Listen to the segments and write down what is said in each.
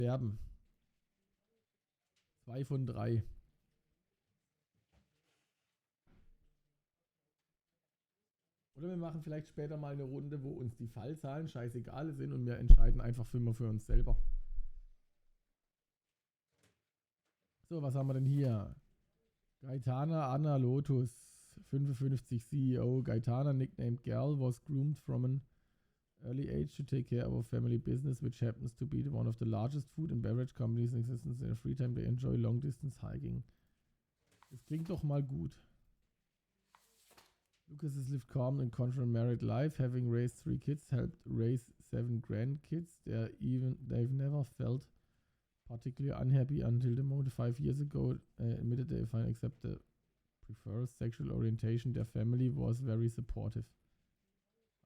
Verben. 2 von 3. Oder wir machen vielleicht später mal eine Runde, wo uns die Fallzahlen scheißegal sind und wir entscheiden einfach für uns selber. So, was haben wir denn hier? Gaetana Anna Lotus, 55 CEO. Gaetana, nicknamed Girl, was groomed from an early age to take care of a family business, which happens to be one of the largest food and beverage companies in existence. In their free time, they enjoy long-distance hiking. Das klingt doch mal gut. Lucas has lived calm and confident married life, having raised 3 kids, helped raise 7 grandkids. They've never felt particularly unhappy until the moment 5 years ago admitted they find accept the prefers sexual orientation. Their family was very supportive.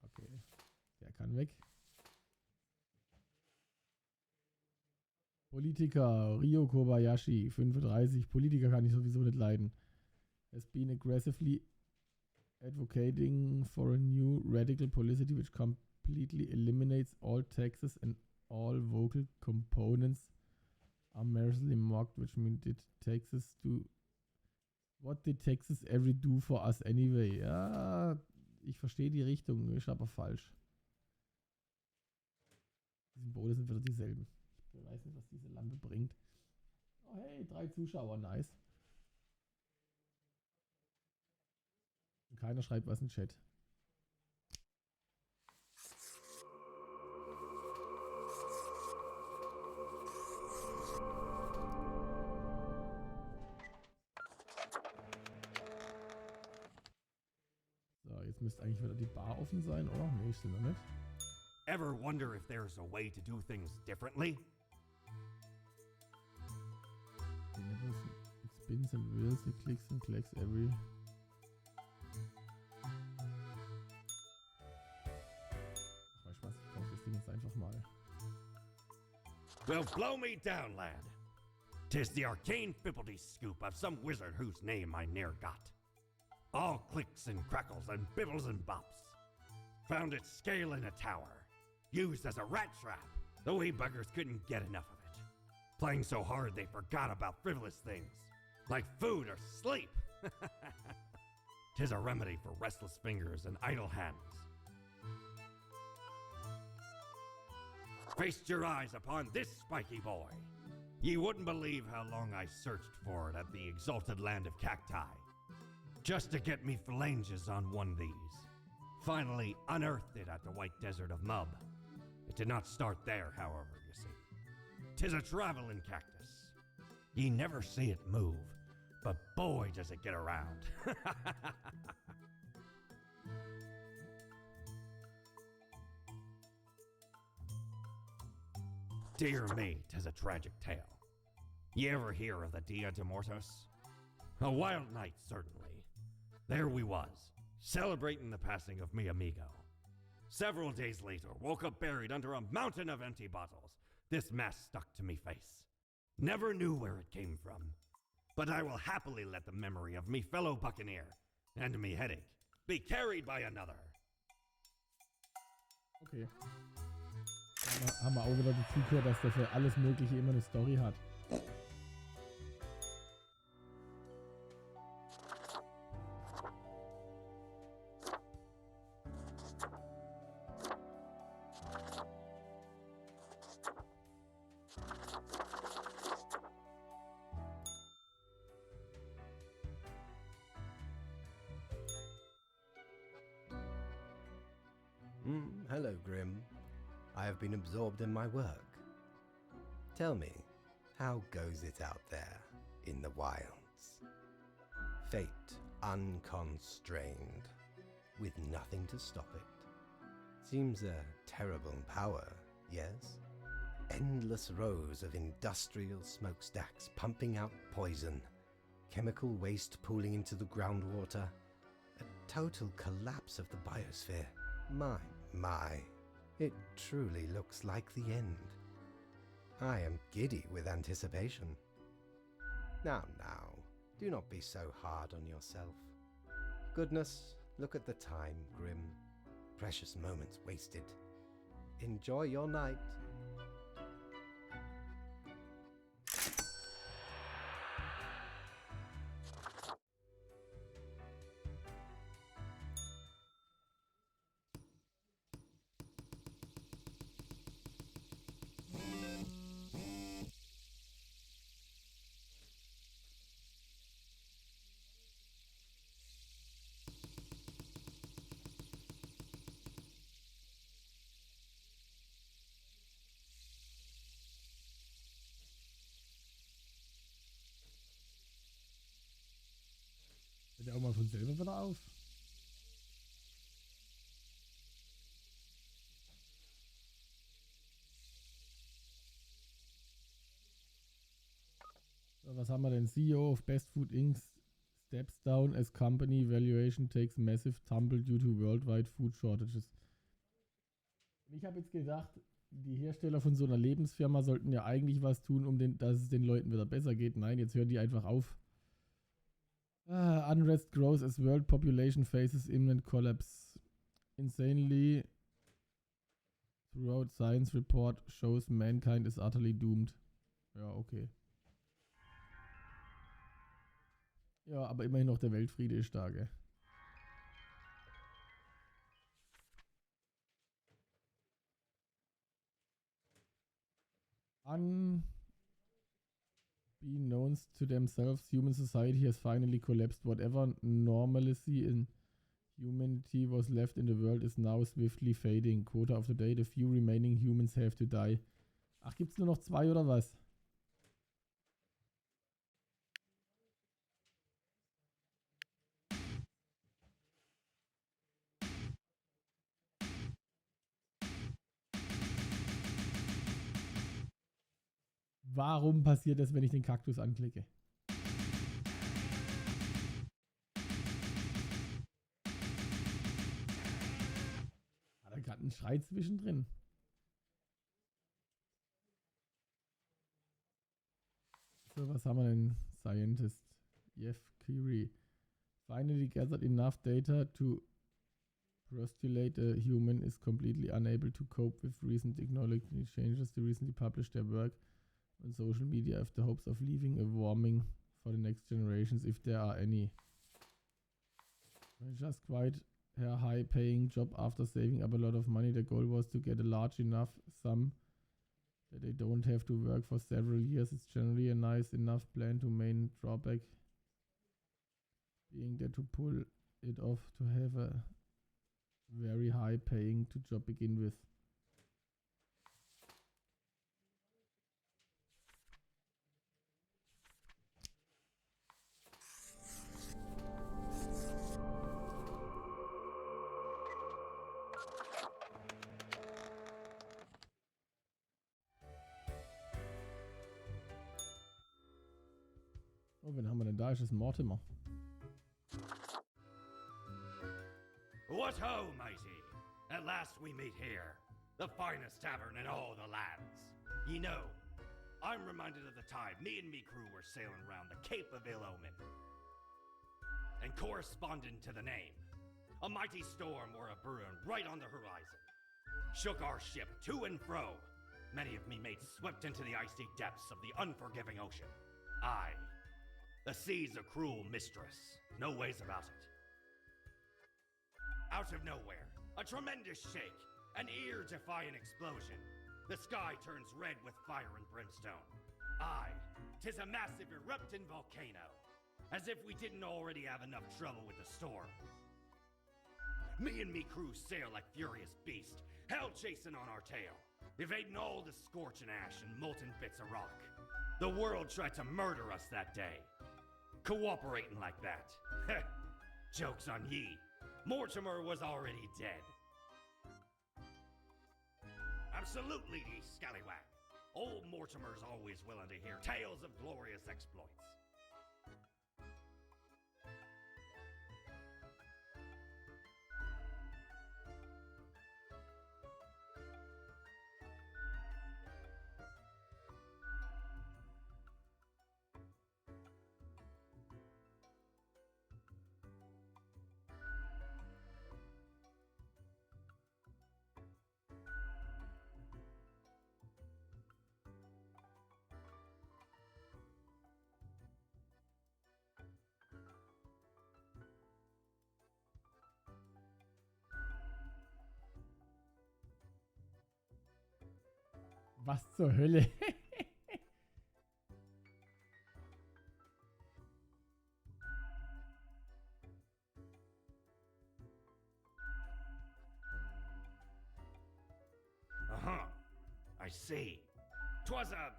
Okay, der kann weg. Politiker, Ryo Kobayashi, 35. Politiker kann ich sowieso nicht leiden. Has been aggressively advocating for a new radical policy which completely eliminates all taxes and all vocal components are mercilessly mocked, which means what did taxes ever do for us anyway? Ja, ich verstehe die Richtung, ist aber falsch. Die Symbole sind wieder dieselben. Ich weiß nicht, was diese Lampe bringt. Oh hey, 3 Zuschauer, nice. Und keiner schreibt was in den Chat. So, jetzt müsste eigentlich wieder die Bar offen sein, oder? Nee, ist sie noch nicht. Ever wonder if there's a way to do things differently? It spins and wheels, it clicks and clacks every... Ach, weißt du was? Ich kaufe das Ding jetzt einfach mal. Well, blow me down, lad. 'Tis the arcane fibbledy scoop of some wizard whose name I ne'er got. All clicks and crackles and bibbles and bops. Found it scale in a tower. Used as a rat trap. The wee buggers couldn't get enough of it. Playing so hard they forgot about frivolous things. Like food or sleep. 'Tis a remedy for restless fingers and idle hands. Feast your eyes upon this spiky boy. Ye wouldn't believe how long I searched for it at the exalted land of cacti. Just to get me phalanges on one of these. Finally unearthed it at the white desert of Mub. It did not start there, however, you see. 'Tis a traveling cactus. Ye never see it move, but boy does it get around. Dear me, 'tis a tragic tale. Ye ever hear of the Dia de Mortos? A wild night, certainly. There we was, celebrating the passing of mi amigo. Several days later, woke up buried under a mountain of empty bottles. This mass stuck to me face. Never knew where it came from. But I will happily let the memory of me fellow buccaneer and me headache be carried by another. Okay. Haben wir auch wieder dazu gehört, dass der für alles Mögliche immer eine Story hat. Hello, Grim. I have been absorbed in my work. Tell me, how goes it out there in the wilds? Fate unconstrained, with nothing to stop it. Seems a terrible power, yes? Endless rows of industrial smokestacks pumping out poison, chemical waste pooling into the groundwater, a total collapse of the biosphere. My, it truly looks like the end. I am giddy with anticipation. Now, do not be so hard on yourself. Goodness, look at the time, Grim. Precious moments wasted. Enjoy your night. selber wieder auf. So, was haben wir denn? CEO of Best Food Inc. steps down as company valuation takes massive tumble due to worldwide food shortages. Ich habe jetzt gedacht, die Hersteller von so einer Lebensfirma sollten ja eigentlich was tun, dass es den Leuten wieder besser geht. Nein, jetzt hören die einfach auf. Unrest grows as world population faces imminent collapse. Insanely throughout science report shows mankind is utterly doomed. Ja, okay. Ja, aber immerhin noch der Weltfriede ist da, gell? Unbeknownst to themselves, human society has finally collapsed. Whatever normalcy in humanity was left in the world is now swiftly fading. Quota of the day, the few remaining humans have to die. Ach, gibt's nur noch 2 oder was? Warum passiert das, wenn ich den Kaktus anklicke? Hat er gerade einen Schrei zwischendrin? So, was haben wir denn? Scientist Jeff Curie finally gathered enough data to postulate a human is completely unable to cope with recent technology changes. They recently published their work on social media after hopes of leaving a warming for the next generations, if there are any. Just quite a high-paying job after saving up a lot of money. The goal was to get a large enough sum that they don't have to work for several years. It's generally a nice enough plan. To main drawback being that to pull it off to have a very high-paying to job begin with. Oh, wen haben wir denn da? Ist es Mortimer? What ho, matey! At last we meet here, the finest tavern in all the lands. Ye know, I'm reminded of the time me and me crew were sailing around the Cape of Ill Omen. And corresponding to the name, a mighty storm or a brewing right on the horizon. Shook our ship to and fro. Many of me mates swept into the icy depths of the unforgiving ocean. Aye, the sea's a cruel mistress, no ways about it. Out of nowhere, a tremendous shake, an ear-defying explosion. The sky turns red with fire and brimstone. Aye, 'tis a massive erupting volcano, as if we didn't already have enough trouble with the storm. Me and me crew sail like furious beasts, hell chasing on our tail, evading all the scorching ash and molten bits of rock. The world tried to murder us that day. Cooperating like that. Joke's on ye. Mortimer was already dead. Absolutely, ye scallywag. Old Mortimer's always willing to hear tales of glorious exploits. Was zur Hölle? I see. 'Twas a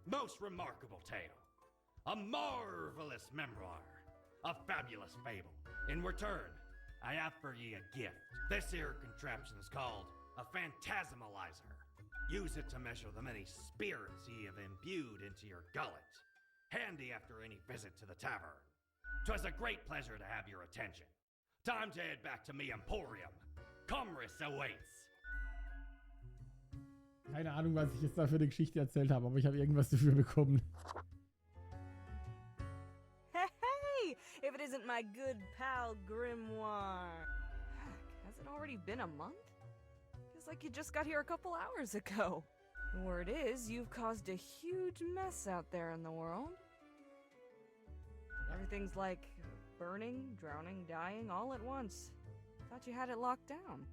most remarkable tale. A marvelous memoir. a fabulous fable. In return, I have for ye a gift. This here contraption's called a phantasmalizer. Use it to measure the many spirits ye have imbued into your gullet. Handy after any visit to the tavern. 'Twas a great pleasure to have your attention. Time to head back to me emporium. Commerce awaits. Keine Ahnung, was ich jetzt da für eine Geschichte erzählt habe, aber ich habe irgendwas dafür bekommen. Hey, if it isn't my good pal Grimoire. Heck, has it already been a month? Feels like you just got here a couple hours ago. The word is, you've caused a huge mess out there in the world. Everything's like burning, drowning, dying all at once. Thought you had it locked down.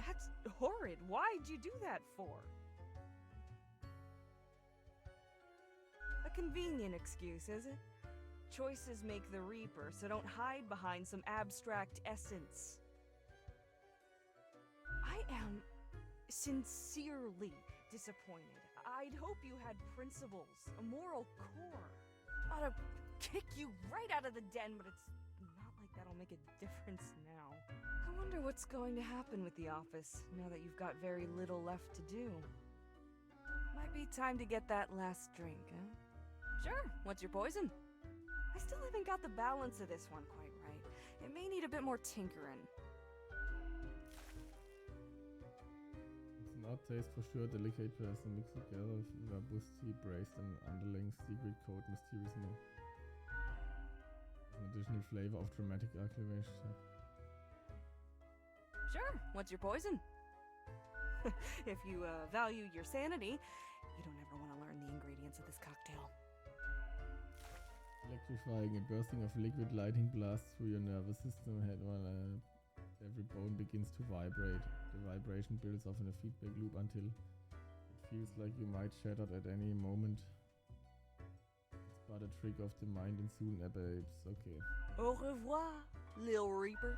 That's horrid. Why'd you do that for? A convenient excuse, is it? Choices make the reaper, so don't hide behind some abstract essence. I am sincerely disappointed. I'd hope you had principles, a moral core. Ought to kick you right out of the den, but it's not like that'll make a difference now. I wonder what's going to happen with the office, now that you've got very little left to do. Might be time to get that last drink, huh? Sure, what's your poison? I still haven't got the balance of this one quite right. It may need a bit more tinkering. It's an odd taste for sure. Delicate person mixed together. Robusty, braced and underlying secret code mysteriously. An additional flavor of dramatic acceleration. Sure, what's your poison? If you value your sanity, you don't ever want to learn the ingredients of this cocktail. Electrifying, a bursting of liquid lightning blasts through your nervous system head while every bone begins to vibrate. The vibration builds up in a feedback loop until it feels like you might shatter at any moment. It's but a trick of the mind and soon abates. Okay. Au revoir, Lil Reaper.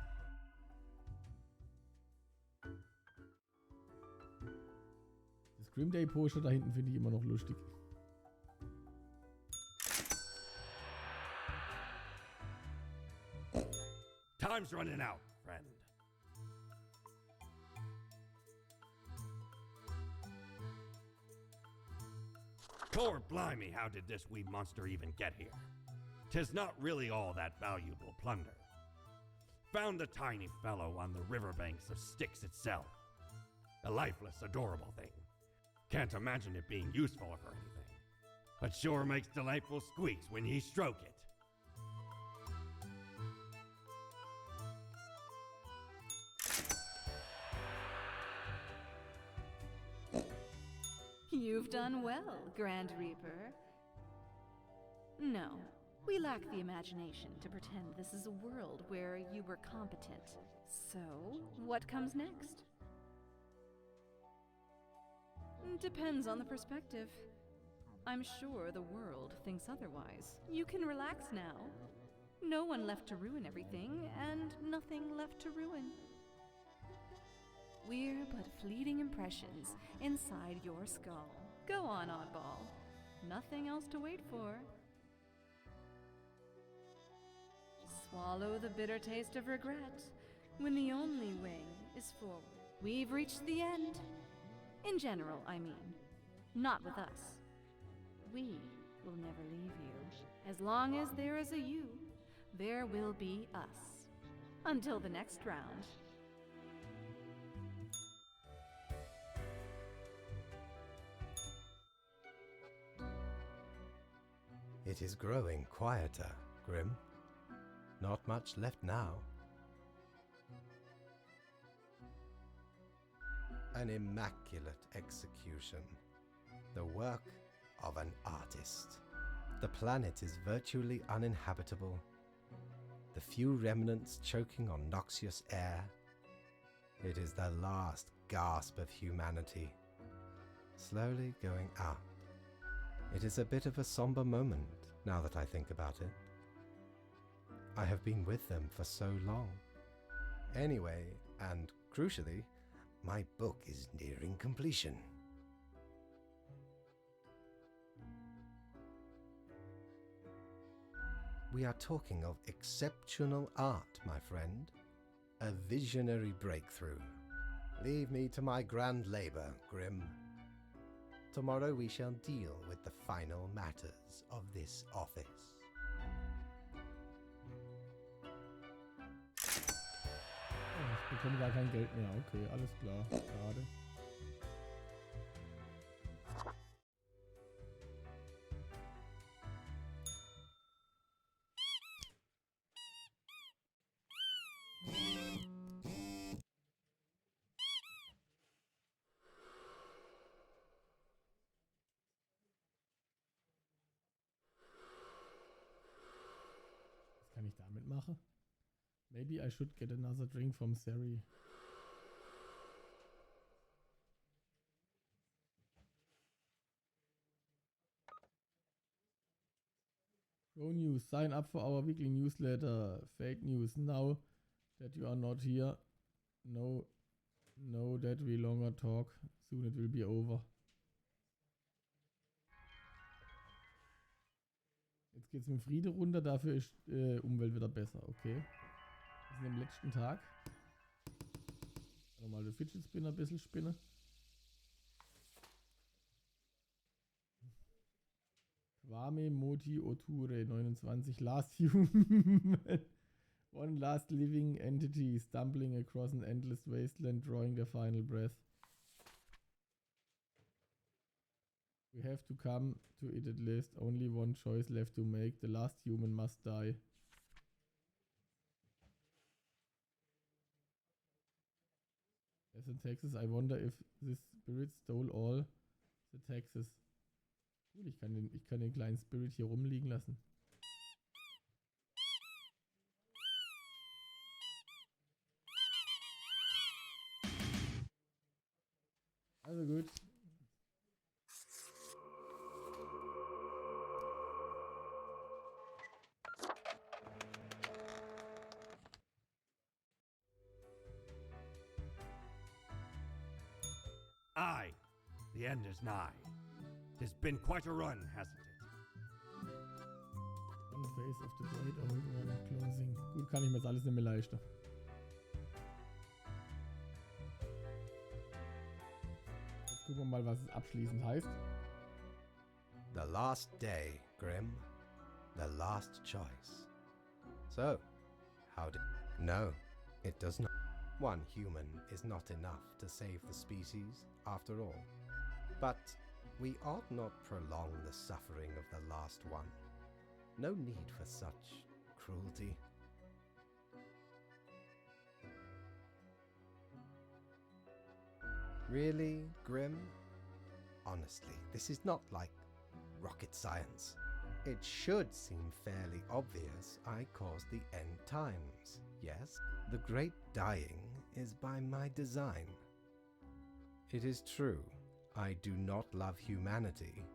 Das Grim Day Poster da hinten finde ich immer noch lustig. Time's running out, friend. Lord blimey, how did this wee monster even get here? 'Tis not really all that valuable plunder. Found the tiny fellow on the riverbanks of Styx itself. A lifeless, adorable thing. Can't imagine it being useful for anything. But sure makes delightful squeaks when ye stroke it. You've done well, Grand Reaper. No, we lack the imagination to pretend this is a world where you were competent. So, what comes next? Depends on the perspective. I'm sure the world thinks otherwise. You can relax now. No one left to ruin everything, and nothing left to ruin. We're but fleeting impressions inside your skull. Go on, oddball. Nothing else to wait for. Swallow the bitter taste of regret when the only way is forward. We've reached the end. In general, I mean. Not with us. We will never leave you. As long as there is a you, there will be us. Until the next round. It is growing quieter, Grim. Not much left now. An immaculate execution. The work of an artist. The planet is virtually uninhabitable. The few remnants choking on noxious air. It is the last gasp of humanity. Slowly going out. It is a bit of a somber moment, now that I think about it. I have been with them for so long. Anyway, and crucially, my book is nearing completion. We are talking of exceptional art, my friend. A visionary breakthrough. Leave me to my grand labor, Grimm. Tomorrow we shall deal with the final matters of this office. Oh, ich bekomme gar kein Geld mehr. Okay, alles klar. Schade. Was kann ich damit machen? Maybe I should get another drink from Sari. Pro news. Sign up for our weekly newsletter. Fake news. Now that you are not here. No, that we longer talk. Soon it will be over. Jetzt geht's mit Friede runter, dafür ist Umwelt wieder besser. Okay. Wir sind am letzten Tag. Nochmal den Fidget Spinner ein bisschen spinnen. Kwame Moti Oture 29 Last Human. One last living entity stumbling across an endless wasteland drawing their final breath. We have to come to it at least. Only one choice left to make. The last human must die. As in Texas, I wonder if this spirit stole all the taxes. Cool, ich kann den kleinen Spirit hier rumliegen lassen. Also gut. Aye, the end is nigh. It's been quite a run, hasn't it? On the face of the great old one closing. Gut, kann ich mir jetzt alles nicht mehr leisten. Jetzt gucken wir mal, was es abschließend heißt. The last day, Grimm. The last choice. So, how did... No, it does not. One human is not enough to save the species, after all. But we ought not prolong the suffering of the last one. No need for such cruelty. Really, Grimm? Honestly, this is not like rocket science. It should seem fairly obvious I caused the end times. Yes, the great dying is by my design. It is true, I do not love humanity,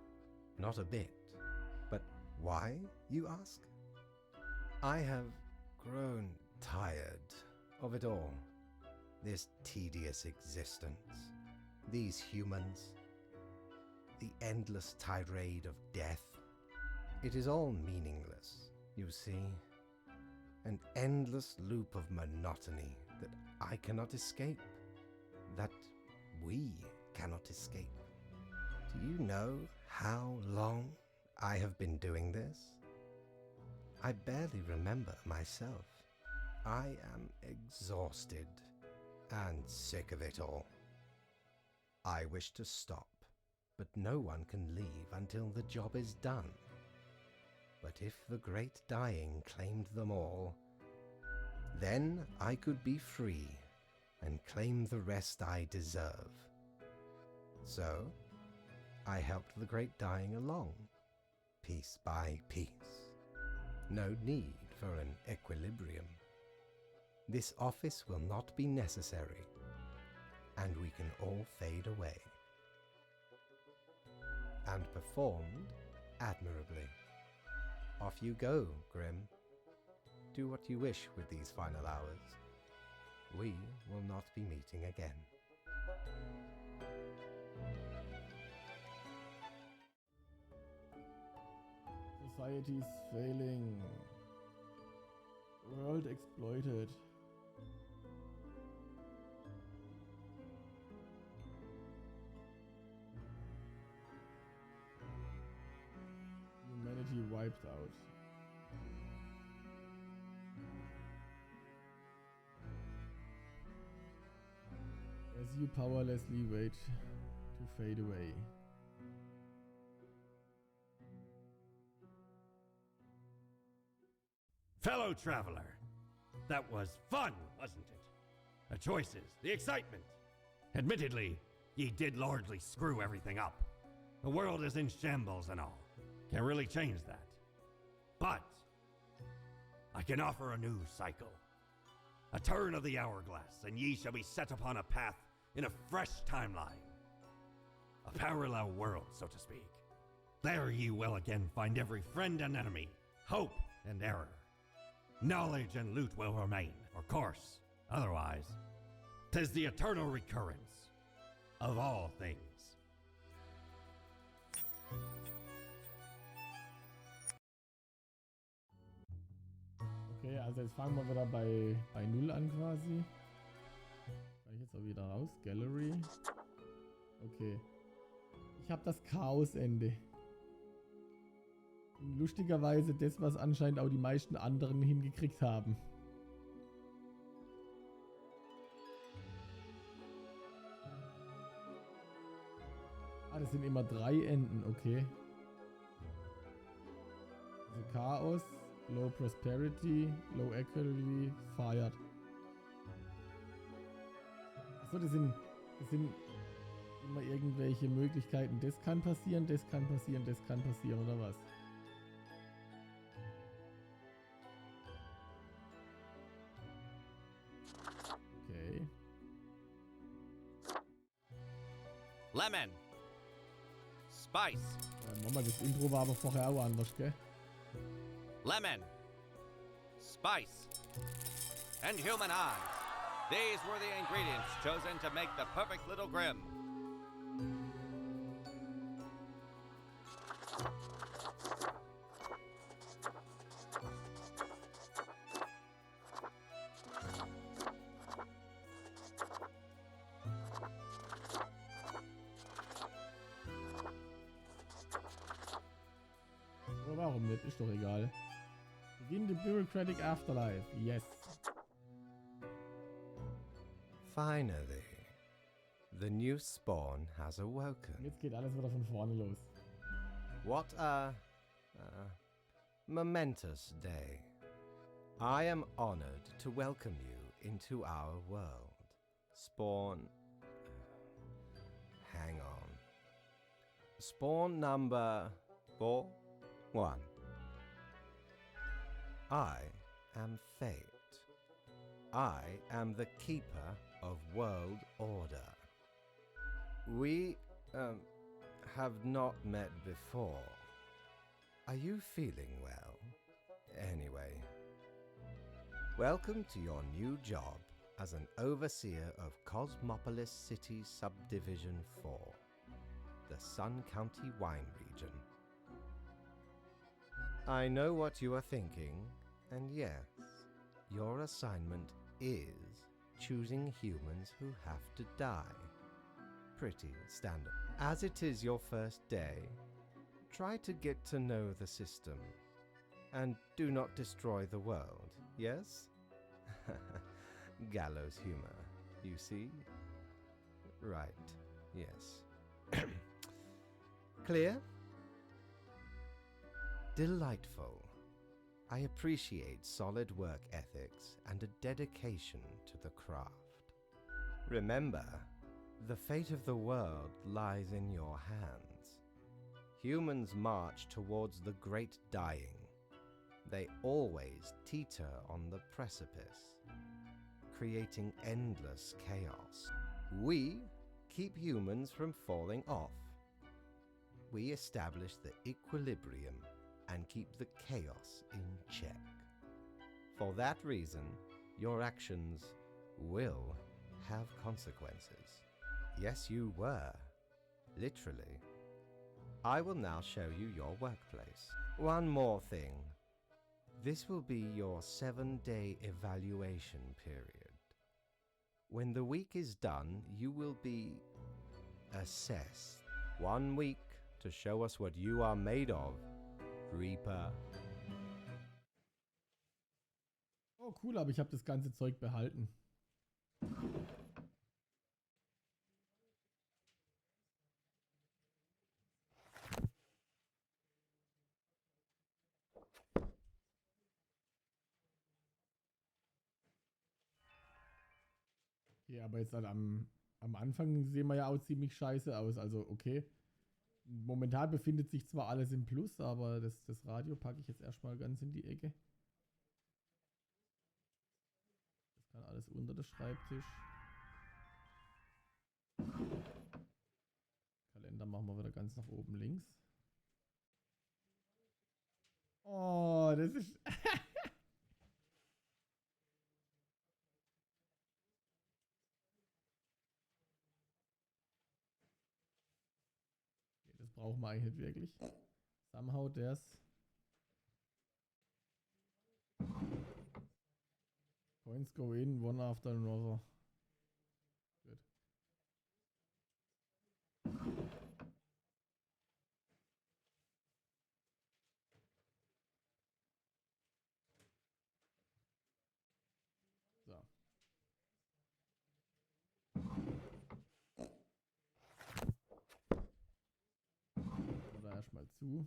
not a bit. But why, you ask? I have grown tired of it all. This tedious existence, these humans, the endless tirade of death. It is all meaningless, you see. An endless loop of monotony that I cannot escape, that we cannot escape. Do you know how long I have been doing this? I barely remember myself. I am exhausted and sick of it all. I wish to stop, but no one can leave until the job is done. But if the great dying claimed them all, then I could be free and claim the rest I deserve. So, I helped the great dying along, piece by piece. No need for an equilibrium. This office will not be necessary, and we can all fade away. And performed admirably. Off you go, Grimm. Do what you wish with these final hours. We will not be meeting again. Society's failing. World exploited. Humanity wiped out. As you powerlessly wait to fade away. Fellow traveler, that was fun, wasn't it? The choices, the excitement. Admittedly, ye did largely screw everything up. The world is in shambles and all. Can't really change that. But I can offer a new cycle. A turn of the hourglass, and ye shall be set upon a path in a fresh timeline. A parallel world, so to speak. There ye will again find every friend and enemy, hope and error. Knowledge and loot will remain, of course. Otherwise, 'tis the eternal recurrence of all things. Okay, also jetzt fangen wir wieder bei 0 an quasi. Kann ich jetzt auch wieder raus? Gallery. Okay. Ich habe das Chaosende. Und lustigerweise das, was anscheinend auch die meisten anderen hingekriegt haben. Ah, das sind immer 3 Enden, okay. Also Chaos, Low Prosperity, Low Equality, Fired. Achso, das sind immer irgendwelche Möglichkeiten. Das kann passieren, das kann passieren, das kann passieren, oder was? Okay. Lemon. Spice. Mama, das Intro war aber vorher auch anders, gell? Lemon. Spice. And human eyes. These were the ingredients chosen to make the perfect little Grimm. Oder warum nicht? Ist doch egal. Begin the bureaucratic afterlife. Yes. Finally, the new spawn has awoken. Jetzt geht alles wieder von vorne los. What a momentous day. I am honored to welcome you into our world. Spawn. Hang on. Spawn number 4-1. I am fate. I am the keeper of world order. We have not met before. Are you feeling well? Anyway, welcome to your new job as an overseer of Cosmopolis City Subdivision 4, the Sun County Wine Region. I know what you are thinking, and yes, your assignment is choosing humans who have to die. Pretty standard. As it is your first day, try to get to know the system, and do not destroy the world, yes? Gallows humor, you see? Right, yes. Clear? Delightful. I appreciate solid work ethics and a dedication to the craft. Remember, the fate of the world lies in your hands. Humans march towards the great dying. They always teeter on the precipice, creating endless chaos. We keep humans from falling off. We establish the equilibrium and keep the chaos in check. For that reason, your actions will have consequences. Yes, you were. Literally. I will now show you your workplace. One more thing. This will be your 7-day evaluation period. When the week is done, you will be assessed. 1 week to show us what you are made of, Reaper. Oh, cool, aber ich habe das ganze Zeug behalten. Ja, aber jetzt halt am Anfang sehen wir ja auch ziemlich scheiße aus. Also, okay. Momentan befindet sich zwar alles im Plus, aber das Radio packe ich jetzt erstmal ganz in die Ecke. Das kann alles unter den Schreibtisch. Kalender machen wir wieder ganz nach oben links. Oh, das ist... Das brauchen wir eigentlich nicht wirklich. Somehow there's... Points go in, one after another. Good. So. Oder erstmal zu.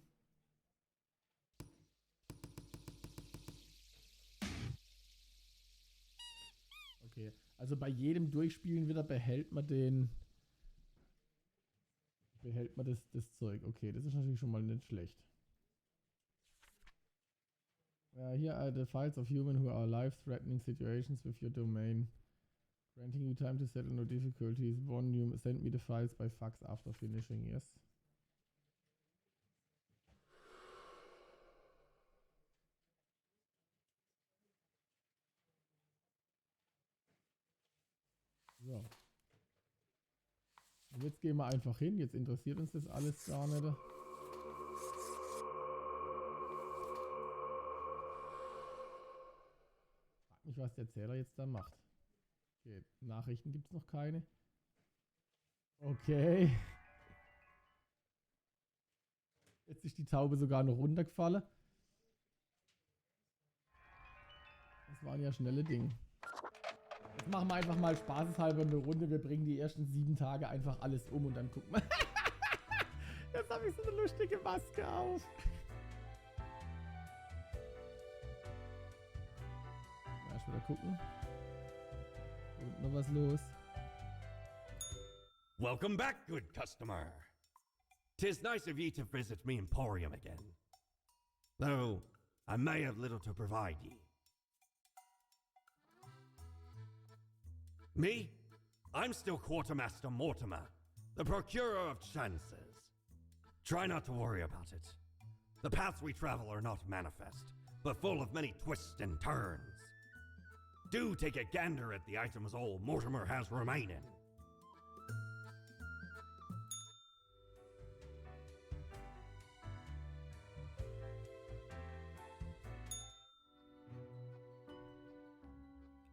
Okay, also bei jedem Durchspielen wieder behält man das Zeug. Okay, das ist natürlich schon mal nicht schlecht. Ja, here are the files of human who are life-threatening situations with your domain. Granting you time to settle no difficulties. One, you send me the files by fax after finishing, yes. So. Und jetzt gehen wir einfach hin. Jetzt interessiert uns das alles gar nicht. Frag mich, was der Zähler jetzt da macht. Okay, Nachrichten gibt es noch keine. Okay. Jetzt ist die Taube sogar noch runtergefallen. Das waren ja schnelle Dinge. Jetzt machen wir einfach mal spaßeshalber eine Runde. Wir bringen die ersten 7 Tage einfach alles um und dann gucken wir. Jetzt habe ich so eine lustige Maske auf. Erst wieder gucken. Und noch was los. Welcome back, good customer. 'Tis nice of ye to visit me emporium again. Though I may have little to provide ye. Me? I'm still Quartermaster Mortimer, the procurer of chances. Try not to worry about it. The paths we travel are not manifest, but full of many twists and turns. Do take a gander at the items old Mortimer has remaining.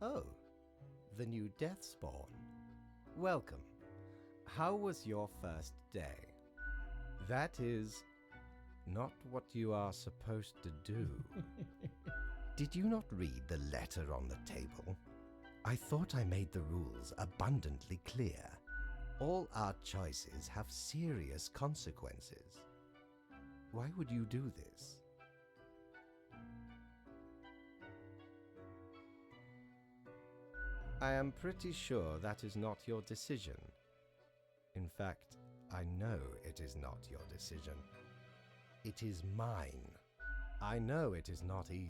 Oh, the new death spawn. Welcome. How was your first day? That is not what you are supposed to do. Did you not read the letter on the table? I thought I made the rules abundantly clear. All our choices have serious consequences. Why would you do this? I am pretty sure that is not your decision. In fact, I know it is not your decision. It is mine. I know it is not easy.